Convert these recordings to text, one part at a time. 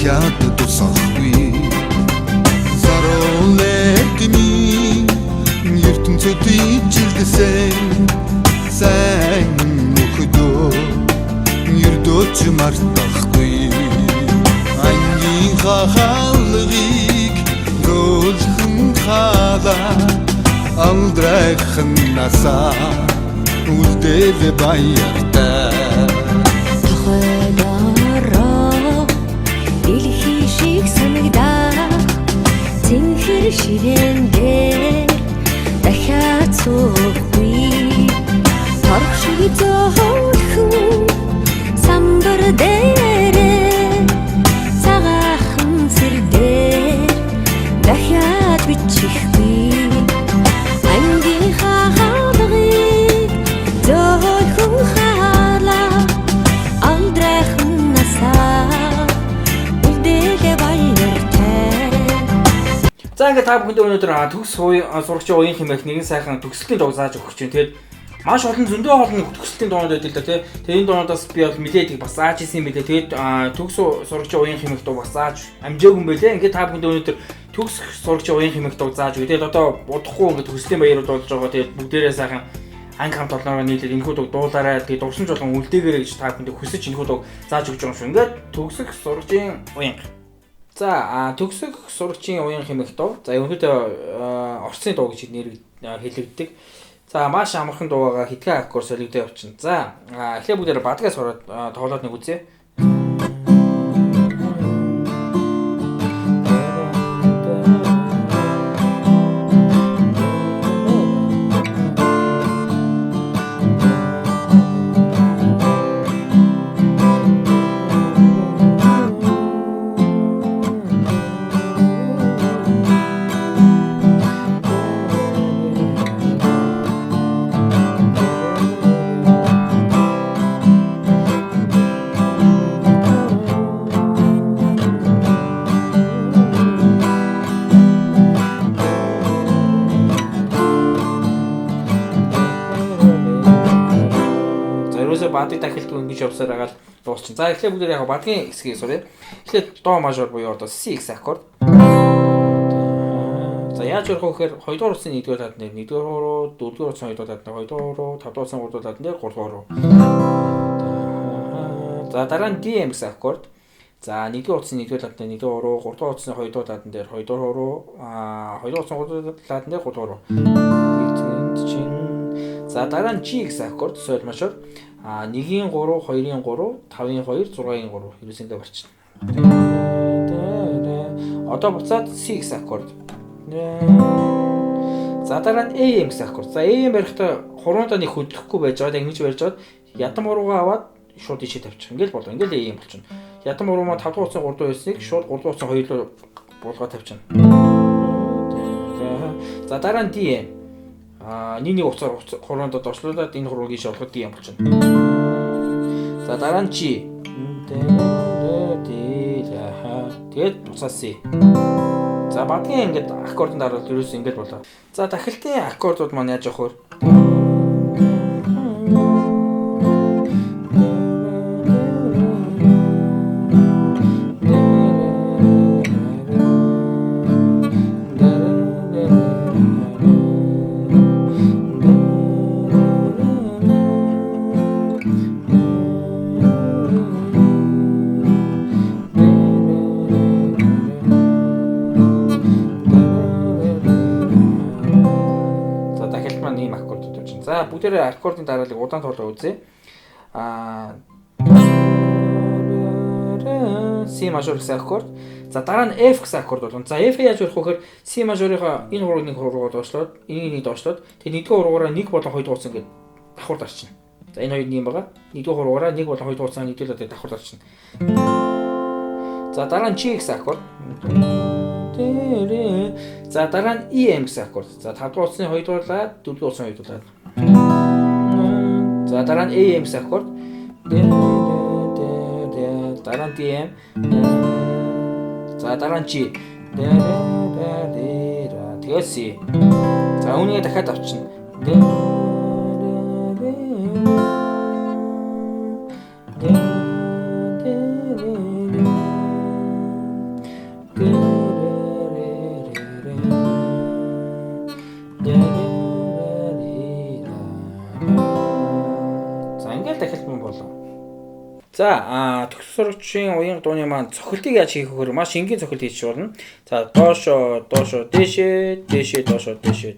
дахиад дусахгүй саруулэтний ертөнцийн жилдсэн сайн нөхөдөө ердөөч мартахгүй ангийн хаалгыг рөлхөн халаа алдрахын насаа үлдэл баяртай Цэнхэр ширэндээ дахиад суухгүй торх шиг зөөлхөн самбар дээрээ цагаахан сэрдээ дахиад бичихгүй ангийн хаалгыг зөөлхөн халаа алдрахын насаа үлдээлээ баяртай. За ингээд та бүхэнд өнөөдөр төгс сурагчийн уян хэмээх нэгэн сайхан төгсөлтийн дуу зааж өгч байна. Тэгээд маш олон зөндөө олон төгсөлтийн дуунууд байдаг л да тий. Тэгээд энэ дуунуудаас би бол мэдээд бас зааж исэн юм билээ. Тэгээд төгс сурагчийн уян хэмээх дуу бас зааж амжаагүй юм байлээ. Ингээд та бүхэнд өнөөдөр төгс сурагчийн уян хэмээх дуу зааж өгье. Тэгээд одоо удахгүй ингээд төгслийн баярууд болж байгаа. Тэгээд бүгдээрээ сайхан анги хамт олноороо нийлээд энэхүү дуу дуулаарай. Тэгээд дурсамж болгон үлдээгээрэй гэж та бүхэнд хүсэж энэхүү дуу зааж өгч байгаа юм шүү. Ингээд төгсөх сурагчийн уян. За төгсөх сурагчийн уян хэмээх дуу. За өнөөдөр орцны дуу гэж хэлэгддэг. За маш амархан дуу байгаа хитгэн аккорд солигдоо явчихна. За эхлээ бүгдээрээ бадгаас ороод тоглоод нэг үзье. Бадыг дахилтгүй ингэж явсаар байгаа л дуусчин. За эхлээ бүгдээр яг бадгийн хэсгийг суръя. Эхлээд до мажор буюу одоо C-X аккорд. За яаж ярих вэ гэхээр 2 дугаар утсны 1-р таад нэр 1-р руу 4-р утсны 2-р таад нэр 2-р руу 5-р утсны 3-р таад нэр 3-р руу. За дараа нь DMX аккорд. За 1-р утсны 1-р таад нэр 1-р руу 3-р утсны 2-р таад нэр 2-р руу 2-р утсны 3-р таад нэр 3-р руу. За дараа нь GX аккорд соль мажор. 1-ийн 3, 2-ийн 3, 5-ийн 2, 6-ийн 3 ерөөсөндөө барьчихна. Одоо буцаад C-X аккорд. За дараа нь AMX аккорд. За AM барихтаа хуруундаа нэг хөдлөхгүй байж байгаа. Яг ингэж барьж аваад ядам уруугаа аваад шууд ичээ тавьчих. Ингээл болоо. Ингээл AM болчихно. Ядам уруу маа 5 дугаар утсны 3 дугаар байсныг шууд 3 дугаар утсны 2 руу буулгаад тавьчихна. За дараа нь DM. Нэг уцаар хуруундаа доошлуулад энэ хурууг ийш олоход DM болчихно. За дараа нь G. Тэгээд буцаа C. За бадгийн ингээд аккордын дараал ерөөс ингээд болоо. За дахилтын аккордууд маань яаж явах вэ? За бүгдээрээ аккордын дараалыг удаан тоглоо үзье. C мажор гэсэн аккорд. За дараа нь F гэсэн аккорд болно. За F яаж өрөх вэ гэхээр C мажорынхаа энэ хурууг нэг хуруугаар доошлоод, энийг нэг доошлоод, тэгээд нэгдүгээр хуруугаараа 1 болон 2 дугаар утас ингээд давхар дарчихна. За энэ хоёр нэг юм байгаа. Нэгдүгээр хуруугаараа 1 болон 2 дугаар утсаа нэгдүүлээд давхар дарчихна. За дараа нь G гэсэн аккорд. За дараа нь EM гэсэн аккорд. За 5 дугаар утасны 2 дугаарлаад 4 дугаар утасны 2 дугаарлаад. За дараа нь AM гэсэн аккорд. Дараа нь DM. За дараа нь G. Тэгээд C. За үүнийг дахиад авчна. Ингээл дахиад юм болоо. За төгс сурагчийн уян дууны маань цохилтыг яаж хийх вэ? Маш энгийн цохилт хийж болно. За доошоо дээшээ доошоо дээшээ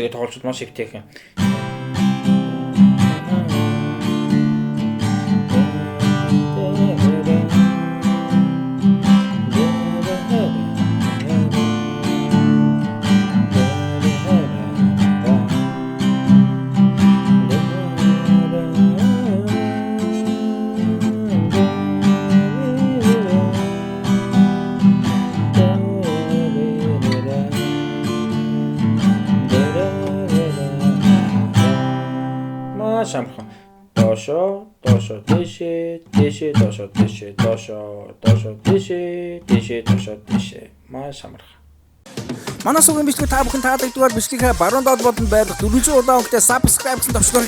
гэж тоглож маш их тех юм. Шамхан доошоо дээшээ доошоо дээшээ маш амархан. Манай сүгийн бичлэг та бүхэн таалагдвал бичлэгээ баруун доод бодонд байх 400 удаа өнгөтэй subscribe гэсэн товчгоор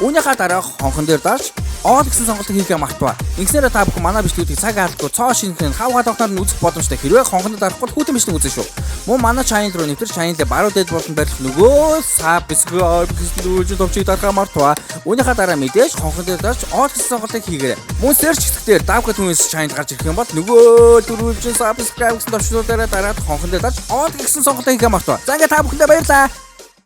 үүнийхээ дараа хонхон дээр дарж all гэсэн сонголтыг хийхээ мартаваа. Ингэснээр та бүхэн манай бичлэгүүдийг цаг алдахгүй цоо шинхэн хавгаа тогтноор нь үзэх боломжтой. Хэрвээ хонхонд дарахгүй хүүтэн бичлэг үзэн шүү. Мөн манай channel руу нэвтэр channel-ээ баруун дээд болон барих нөгөө subscribe гэсэн дөрвөлжин товчийг дарахаа мартаваа. Үүнийхээ дараа мэдээж хонхон дээр дарж all гэсэн сонголтыг хийгээрэй. Мөн search хэсгээр давхад хүмүүс channel гарч ирэх юм бол нөгөө дөрвөлжин subscribe гэсэн товчнуудаараа дараад хонхон дээр дарж all гэсэн сонголтыг хийхээ мартаваа. За ингээ та бүхэндээ баярлалаа.